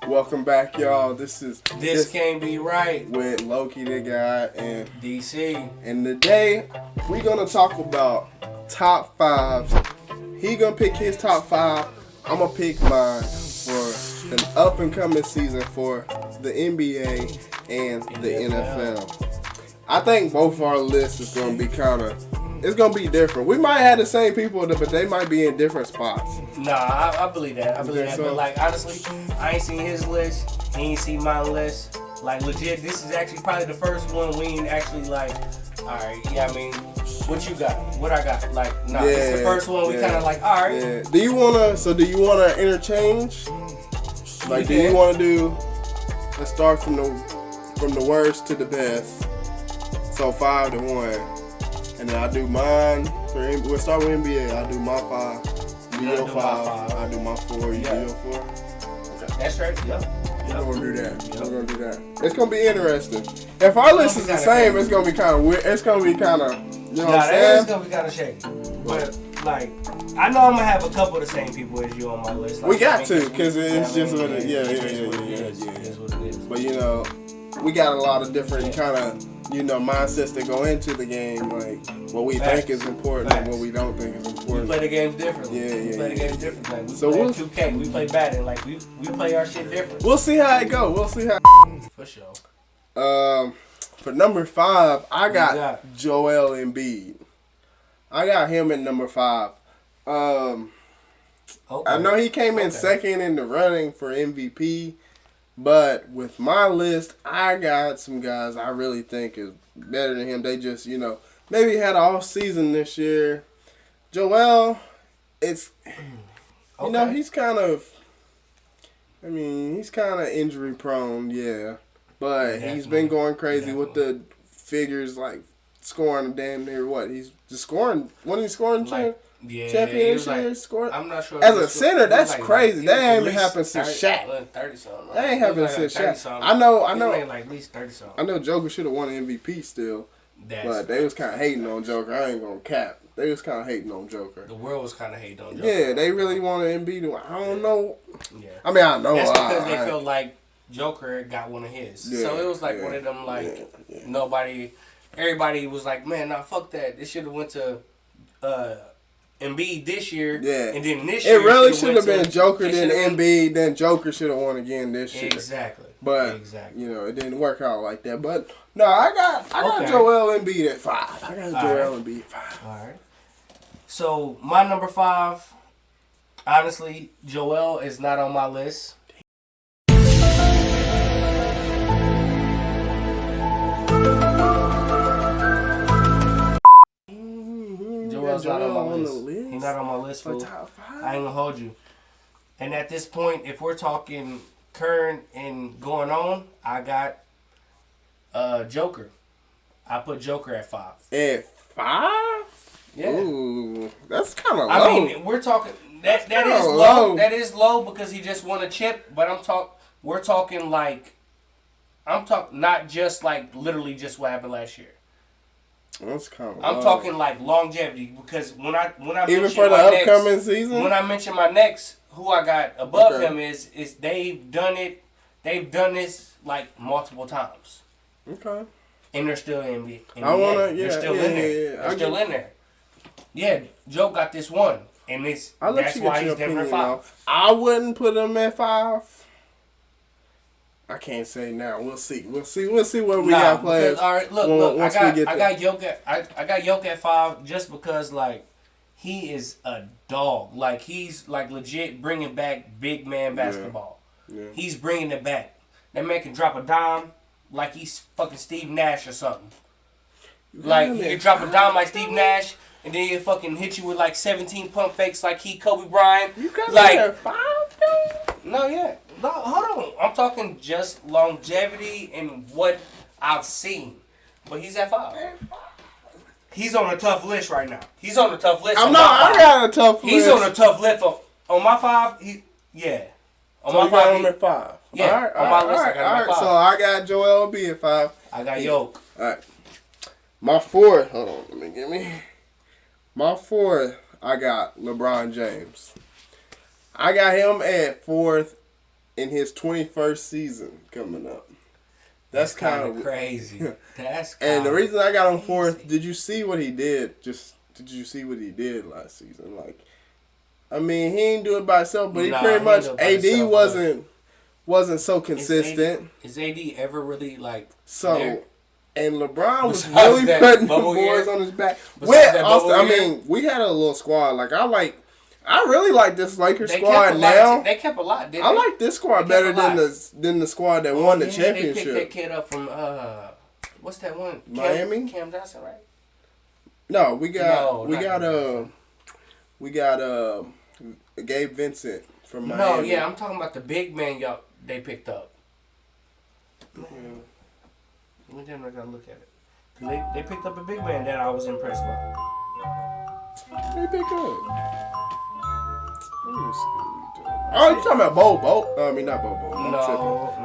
Welcome back, y'all. This Can't Be Right with LokiDaGod and DC. And today we're gonna talk about top fives. He gonna pick his top five. I'm gonna pick mine for an up and coming season for the NBA and the NFL. I think both our lists is gonna be it's gonna be different. We might have the same people, but they might be in different spots. Nah, I believe that. I believe that. So? But like honestly, I ain't seen his list. He ain't seen my list. Like legit, this is actually probably the first one we ain't actually like. All right, yeah. I mean, what you got? What I got? Like, nah. Yeah, it's the first one we kind of like. All right. Yeah. Do you wanna interchange? Like, do you wanna do? Let's start from the worst to the best. So 5 to 1. And then I do mine we'll start with NBA. I do my 5. You do your 5. I do my 4. You do your 4. Okay. That's right. Yep. We're gonna do that. We're gonna do that. It's gonna be interesting. If our list is the same, it's gonna be kind of weird. It's gonna be kind of, you know what I'm saying? It's gonna be kind of shaky. But like, I know I'm gonna have a couple of the same people as you on my list. Like, we got to, because it's just what it is. Yeah. It's what it is. But you know, we got a lot of different kind of, mindsets that go into the game, like what we think is important and what we don't think is important. We play the games differently. We play the games differently. Like, we play 2K, we play batting, like we play our shit different. We'll see how it go. For sure. For number 5, I got Joel Embiid. I got him at number 5. I know he came in second in the running for MVP. But with my list, I got some guys I really think is better than him. They just, maybe had an off season this year. Joel, he's kind of injury prone, yeah. But he's been going crazy with the figures, like scoring damn near what? He's just scoring. When he's scoring championship score. I'm not sure. As a center, that's crazy. That ain't even happened since Shaq. 30 something. That ain't happened since Shaq. I know. Like at least 30 something. I know Joker should have won MVP still, but they was kind of hating on Joker. I ain't gonna cap. They was kind of hating on Joker. The world was kind of hating on Joker. Yeah, they really wanted Embiid to. I don't know. Yeah. I mean, I know. That's because they felt like Joker got one of his. Yeah, so it was like one of them. Like everybody was like, man, nah, fuck that. This should have went to Embiid this year, and then this year it really should have been Joker, then Embiid, then Joker should have won again this year. Exactly. But it didn't work out like that. But no, I got Joel Embiid at 5. I got Joel Embiid at 5. All right. So my number 5, honestly, Joel is not on my list. Joel's not on my list. He's not on my list for top 5. I ain't gonna hold you. And at this point, if we're talking current and going on, I got Joker. I put Joker at 5. At 5? Yeah. Ooh, that's kind of low. I mean, we're talking that is low. That is low because he just won a chip. But we're talking not just like literally just what happened last year. That's kind of I'm talking like longevity because when I even for the upcoming season. When I mention my next, who I got above him is they've done it. They've done this like multiple times. Okay. And they're still in NBA. They're still in there. They're still in there. Yeah, Joe got this one, and that's why he's definitely 5. I wouldn't put him at 5. I can't say now. We'll see where we got players. All right, look. I got Jokic at 5 just because like he is a dog. Like he's like legit bringing back big man basketball. Yeah. He's bringing it back. That man can drop a dime like he's fucking Steve Nash or something. Like he can drop a dime like Steve Nash. And then he'll fucking hit you with like 17 pump fakes like he Kobe Bryant. You got like at 5 though? No, yeah. No, hold on. I'm talking just longevity and what I've seen. But he's at 5. He's on a tough list right now. He's on a tough list. I got a tough list. He's on a tough list on my 5. On my 5. You got him at 5. Yeah. All right, on my list, I got him at 5. So I got Joel B at 5. I got Yoke. All right. My 4. Hold on. Let me get me. My 4, I got LeBron James. I got him at 4th in his 21st season coming up. That's kind of crazy. That's and the reason I got him fourth, did you see what he did? Did you see what he did last season? Like, I mean, he ain't do it by himself, but he pretty much AD wasn't so consistent. Is AD ever really like so? There? And LeBron was really putting the boys on his back. I mean, we had a little squad. Like I really like this Lakers squad now. They kept a lot, didn't they? I like this squad better than the squad that won the championship. They picked that kid up from what's that one? Miami? Cam Johnson, right? No, we got Gabe Vincent from Miami. No, yeah, I'm talking about the big man they picked up. Man. We didn't gotta look at it. They picked up a big man that I was impressed by. They picked up. Oh, you talking about Bo? I mean, not Bo. No.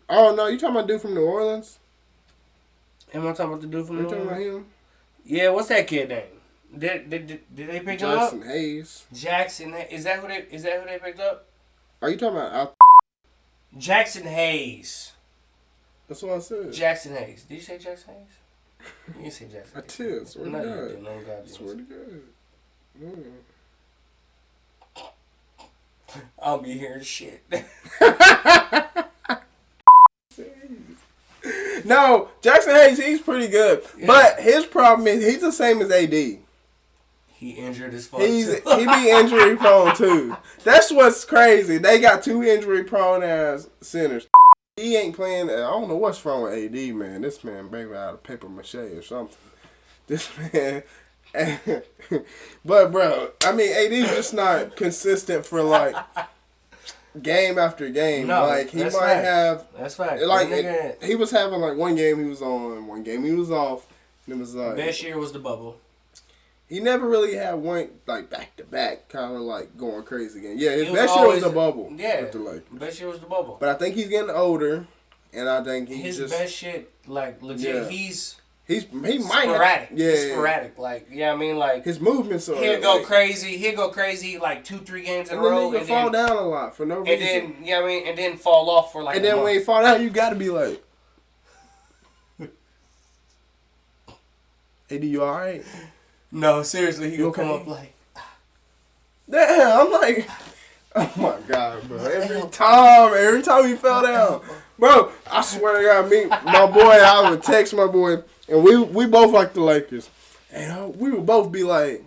Oh, no, you talking about dude from New Orleans? Am I talking about the dude from New Orleans? You talking about him? Yeah, what's that kid name? Did they pick him up? Jackson Hayes. Jackson, is that who they picked up? Are you talking about Jackson Hayes? That's what I said. Jackson Hayes. Did you say Jackson Hayes? You didn't say Jackson Hayes. I did. Swear to God. You didn't. No, God, swear to God. I'll be hearing shit. No, Jackson Hayes, he's pretty good. Yeah. But his problem is he's the same as AD. He injured as fuck He be injury prone too. That's what's crazy. They got two injury prone ass centers. He ain't playing. I don't know what's wrong with AD, man. This man baby out of paper mache or something. This man. But bro, I mean, AD's just not consistent for like game after game. No, like he might have. That's right. Like he was having like one game he was on, one game he was off. And it was like best year was the bubble. He never really had one like back to back, kind of like going crazy again. Yeah, his best year was the bubble. Yeah, best year was the bubble. But I think he's getting older, and I think his best shit, like legit, yeah. He might sporadic. Have, yeah, sporadic. Like I mean, like his movements are. He'll go crazy like 2-3 games in a row, and then fall down a lot for no reason. And then and then fall off for like. And then when he fall down, you got to be like, "Hey, you all right?" No, seriously, he'll come up like. Damn, I'm like, oh my God, bro! Every time he fell down. Bro, I swear to God, my boy, I would text my boy, and we both like the Lakers. And we would both be like,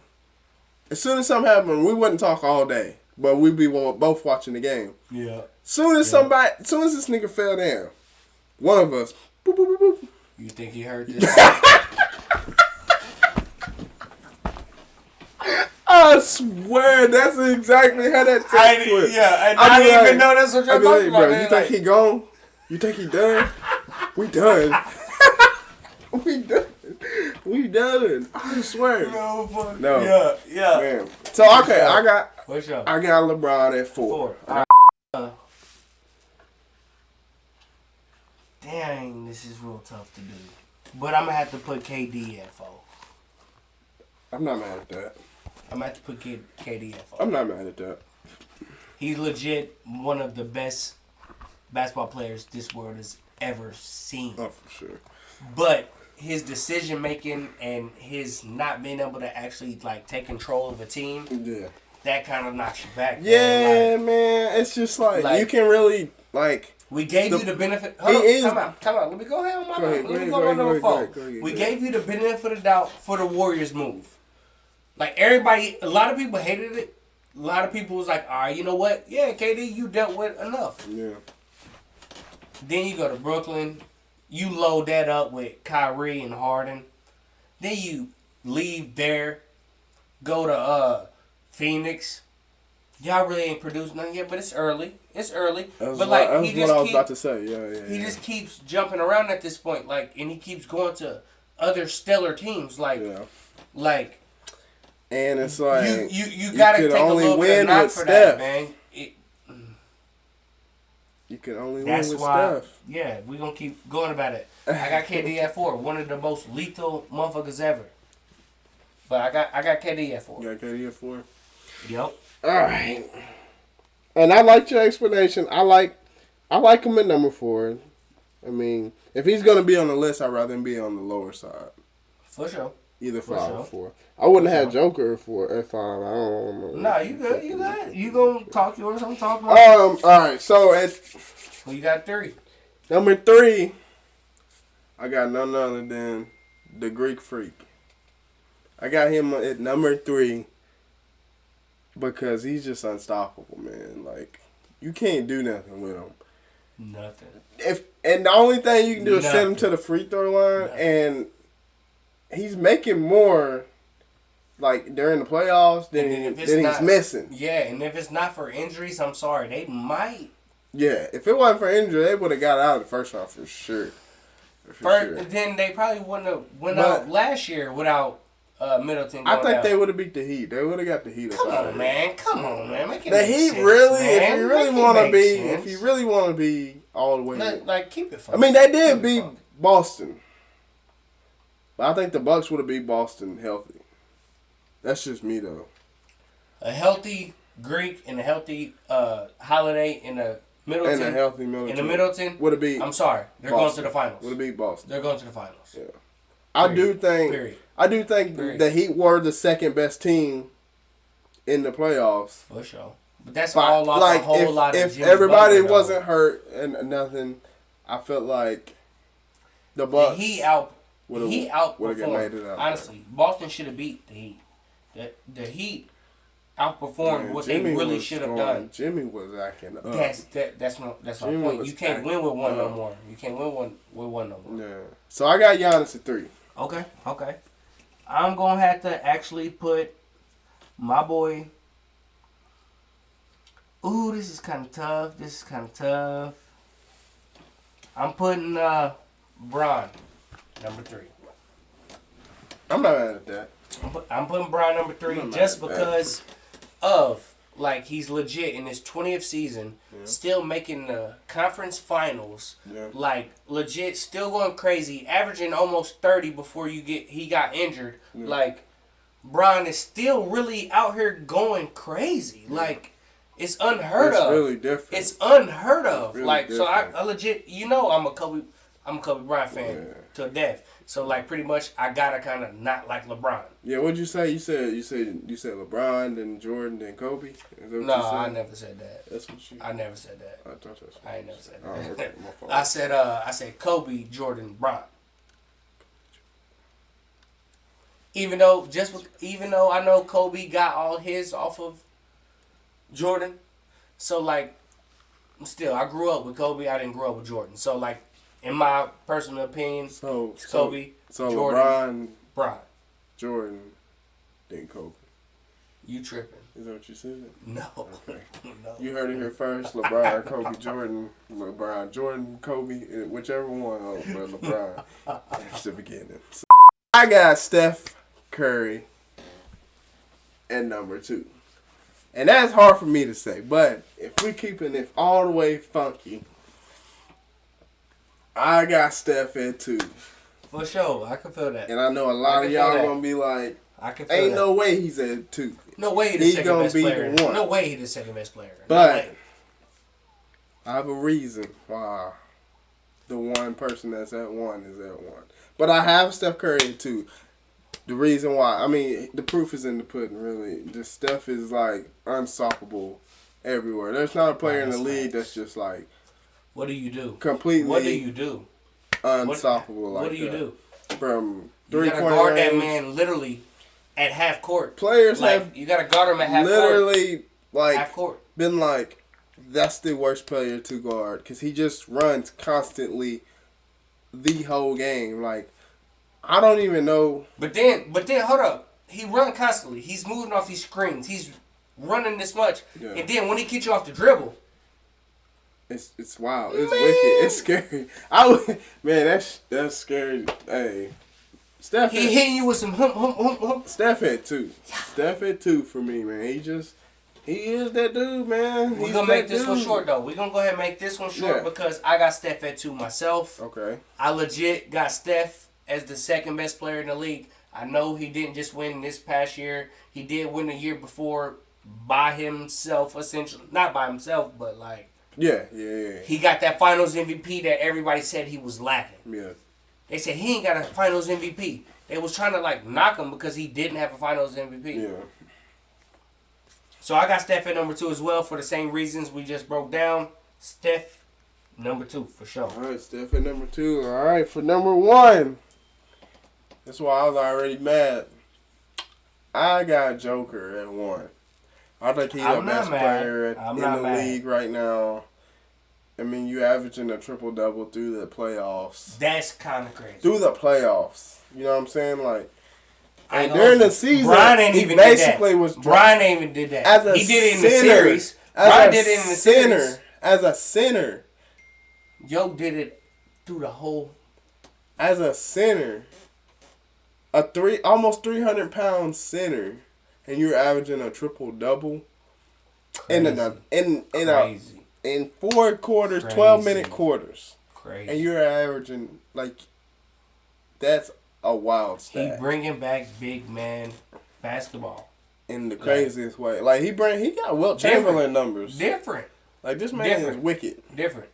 as soon as something happened, we wouldn't talk all day, but we'd be both watching the game. Yeah. Soon as this nigga fell down, one of us, boop, boop, boop, boop. You think he heard this? I swear, that's exactly how that text went. Yeah, and I didn't even know that's what you're talking about. Bro, you think he gone? You think he done? We done. We done. I swear. No. Yeah. Man. So okay, I got LeBron at 4. Dang, this is real tough to do. But I'm gonna have to put KD at 4. I'm not mad at that. I'm gonna have to put KD at 4. I'm not mad at that. He's legit one of the best basketball players this world has ever seen. Oh, for sure. But his decision making and his not being able to actually like take control of a team, that kind of knocks you back. Yeah, man. It's just like you can really like. We gave you the benefit. Come out. Let me go ahead on my number. Let me go on number 4. We gave you the benefit of the doubt for the Warriors move. Like everybody, a lot of people hated it. A lot of people was like, all right, you know what? Yeah, KD, you dealt with enough. Yeah. Then you go to Brooklyn. You load that up with Kyrie and Harden. Then you leave there. Go to Phoenix. Y'all really ain't produced nothing yet, but it's early. But like that's what I was about to say. Yeah. He just keeps jumping around at this point, like, and he keeps going to other stellar teams, like. And it's like you gotta take a little bit of knock for that, man. You can only win with Steph. Yeah, we're gonna keep going about it. I got KD at 4, one of the most lethal motherfuckers ever. But I got KD at 4. You got KD at 4? Yep. Alright. And I like your explanation. I like him at number 4. I mean, if he's gonna be on the list, I'd rather him be on the lower side. For sure. Either 5 or 4. I wouldn't have Joker at 5. I don't know. Nah, you good. You good. You gonna talk yours? I'm talking about. All right. So you got 3. Number 3, I got none other than the Greek Freak. I got him at number 3 because he's just unstoppable, man. Like, you can't do nothing with him. Nothing. And the only thing you can do is send him to the free throw line, and he's making more, like, during the playoffs than he's missing. Yeah, and if it's not for injuries, I'm sorry, they might. Yeah, if it wasn't for injury, they would have got out of the first round for sure. Then they probably wouldn't have went out last year without Middleton. I think they would have beat the Heat. They would have got the Heat. Come on, man. Make it the Heat sense, really, man. if you really want to be all the way, like keep it fun. I mean, they did beat Boston, but I think the Bucks would have beat Boston healthy. That's just me though. A healthy Greek and a healthy Holiday in a Middleton. And a healthy Middleton. In the Middleton. Would have beat. I'm sorry, they're Boston. going to the finals. Would have beat Boston. They're going to the finals. Yeah. I do think the Heat were the second best team in the playoffs. For sure. But that's all off a whole lot of if Jimmy everybody Butler, wasn't hurt and nothing, I felt like the Bucks would have outperformed. It out. Honestly, Boston should have beat the Heat. The Heat outperformed what they really should have done. Jimmy was acting up. That's my point. You can't win with one no more. You can't win with one no more. Yeah. So I got Giannis at 3. Okay. I'm gonna have to actually put my boy. Ooh, this is kind of tough. I'm putting Bron number 3. I'm not mad at that. I'm putting Bron number 3 just because of, like, he's legit in his 20th season, still making the conference finals, like, legit, still going crazy, averaging almost 30 before he got injured. Like, Bron is still really out here going crazy. Like, it's unheard of. It's really different. It's unheard of. Really like, different. So I legit, I'm a Kobe Bryant fan to death. So, like, pretty much, I gotta kind of not like LeBron. Yeah, what'd you say? You said LeBron, then Jordan, then Kobe. Is that what you said? I never said that. That's what you. I never said that. I thought that's. I ain't never said that. Oh, okay. My fault. I said Kobe, Jordan, Bron. Even though I know Kobe got all his off of Jordan, so like, still I grew up with Kobe. I didn't grow up with Jordan. So like, in my personal opinion, Kobe, Jordan, Bron, Jordan, then Kobe. You tripping? Is that what you said? No. Okay. No. You heard it here first. LeBron, Kobe, Jordan, LeBron, Jordan, Kobe, whichever one. But LeBron. That's the beginning. So, I got Steph Curry at number 2. And that's hard for me to say. But if we're keeping it all the way funky, I got Steph at 2. For sure. I can feel that. And I know a lot of y'all going to be like, ain't no way he's at 2. No way he's the second best player. No way he's the second best player. But I have a reason why the one person that's at 1 is at 1. But I have Steph Curry at 2. The reason why, I mean, the proof is in the pudding, really. The Steph is, like, unstoppable everywhere. There's not a player in the league that's just, like... What do you do? Completely... What do you do? Unstoppable what do you do? From three-point range. You got to guard that man literally at half court. Players have... You got to guard him at half literally, court. Half court. Been like, that's the worst player to guard. Because he just runs constantly the whole game. Like... I don't even know. But then, hold up. He run constantly. He's moving off these screens. He's running this much. Yeah. And then when he gets you off the dribble. It's wild. It's wicked. It's scary. That's scary. Hey. Steph. He hitting you with some hump. Steph at 2. Steph at 2 for me, man. He is that dude, man. We're going to make this one short, though. We're going to go ahead and make this one short because I got Steph at 2 myself. Okay. I legit got Steph as the second best player in the league. I know he didn't just win this past year. He did win the year before by himself, essentially. Not by himself, but like. Yeah. He got that Finals MVP that everybody said he was lacking. Yeah. They said he ain't got a Finals MVP. They was trying to like knock him because he didn't have a Finals MVP. Yeah. So I got Steph at number 2 as well for the same reasons we just broke down. Steph, number 2 for sure. All right, Steph at number 2. All right, for number 1. That's why I was already mad. I got Joker at 1. I think he's the best player in the league right now. I mean, you averaging a triple-double through the playoffs. That's kind of crazy. Through the playoffs. You know what I'm saying? Like, and during the season, Brian ain't even basically did that. was Brian ain't even did that. He did it in the series. Brian did it in the series. As a center. Yo did it through the whole. As a center. Almost 300-pound center. And you're averaging a triple-double. In 4 quarters, 12-minute quarters. Crazy. And you're averaging, like, that's a wild stat. He bringing back big man basketball. In the craziest way. Like, he got Wilt Chamberlain numbers. Different. Like, this man is wicked. Different.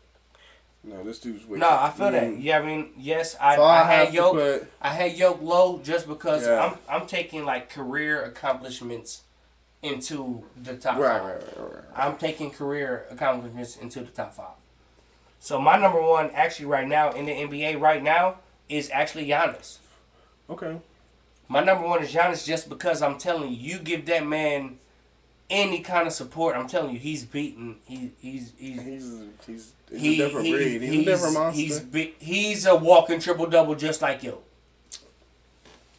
No, this dude's wicked. No, I feel that. Yeah, I mean, yes, I had Yoke. I had Yoke low just because I'm taking, like, career accomplishments into the top 5. Right. I'm taking career accomplishments into the top 5. So my number 1 actually right now in the NBA right now is actually Giannis. Okay. My number 1 is Giannis just because I'm telling you, you give that man any kind of support, I'm telling you, he's beaten. He's a different breed. He's a different monster. He's a walking triple-double just like Yo.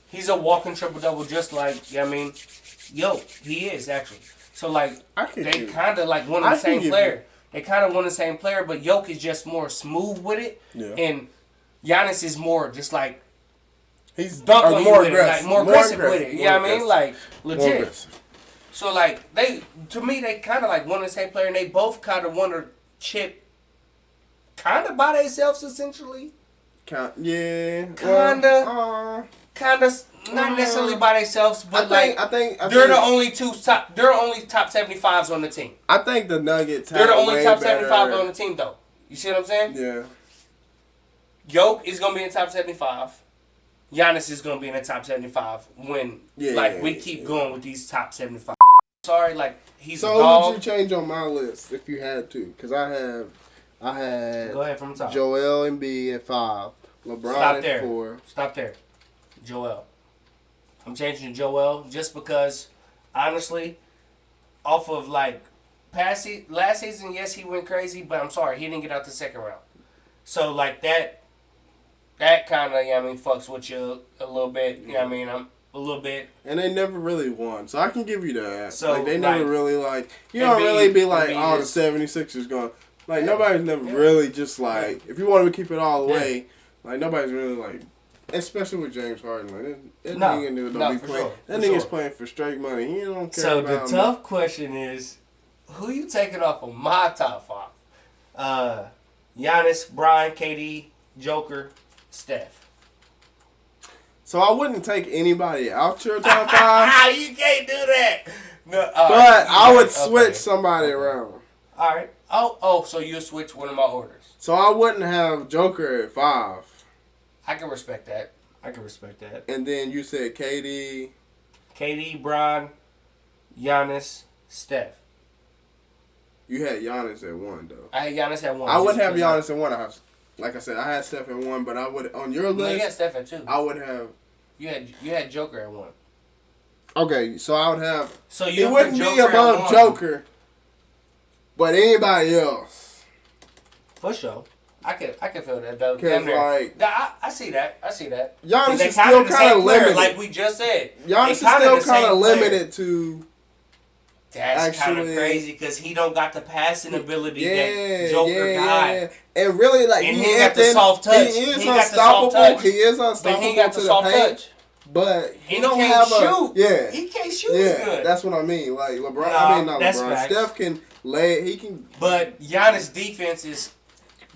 He's a walking triple-double just like, Yo, he is actually. So, like, they kind of, like, one of the same player. They kind of one of the same player, but Jokic is just more smooth with it. Yeah. And Giannis is more just, like, he's dunk on more you with it. Like, more aggressive with it. You know what I mean? Like, legit. So, like, to me, they kind of, like, one of the same player, and they both kind of want to chip kind of by themselves, essentially. Yeah. Kind of. Not necessarily by themselves, but I think they're the only top 75s on the team. I think the Nuggets they're the only top 75 on the team, though. You see what I'm saying? Yeah. Jokic is gonna be in the top 75. Giannis is gonna be in the top 75 when we keep going with these top 75. Sorry, like he's. So who would you change on my list if you had to? Because I had. Go ahead from the top. Joel Embiid at 5. LeBron at 4. Stop there. Joel. I'm changing Joel just because, honestly, off of like last season, yes, he went crazy, but I'm sorry, he didn't get out the second round. So like that kind of, fucks with you a little bit. You know what I mean? I'm a little bit. And they never really won, so I can give you that. So like, they never really you don't really be like, the 76ers going. Like nobody's never really just like, if you want to keep it all the way, like nobody's really like. Especially with James Harden, like that nigga don't be playing. That nigga's playing for straight money. He don't care. So the tough question is, who you taking off of my top 5? Giannis, Brian, KD, Joker, Steph. So I wouldn't take anybody out your top 5. You can't do that. No, but I would switch somebody around. All right. Oh, so you switch one of my orders. So I wouldn't have Joker at 5. I can respect that. And then you said KD, Bron, Giannis, Steph. You had Giannis at 1, though. I had Giannis at 1. I wouldn't have Giannis at 1. Like I said, I had Steph at 1, but I would on your list. No, you had Steph at 2. I would have. You had Joker at 1. Okay, so I would have. So you wouldn't be above Joker, but anybody else. For sure. I can feel that though. Like, I see that. Giannis is still kind of limited, like we just said. Giannis is still kind of limited to. That's kind of crazy because he don't got the passing ability that Joker got. And really, like, and he got the soft touch. He is unstoppable. He is unstoppable. But he got the soft touch. But he don't have shoot. He can't shoot good. That's what I mean. Like LeBron, not LeBron. Facts. Steph can lay it. He can. But Giannis' defense is.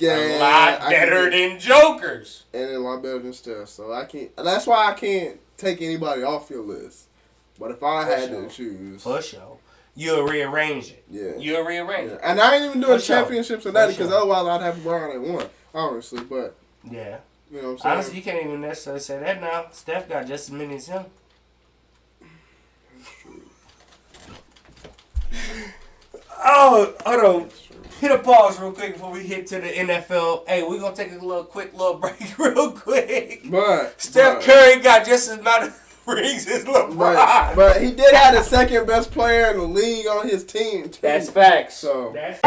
A lot better than Joker's. And a lot better than Steph. So I can't. That's why I can't take anybody off your list. But if I had to choose. For sure. you'll rearrange it. Yeah. You'll rearrange it. And I ain't even doing championships or nothing because otherwise I'd have LeBron at 1, honestly. But yeah. You know what I'm saying? Honestly, you can't even necessarily say that now. Steph got just as many as him. Oh, hold on. Hit a pause real quick before we hit to the NFL. Hey, we're going to take a quick break real quick. But Steph Curry got just as many rings as LeBron. But he did have the second best player in the league on his team, too. That's facts. So. That's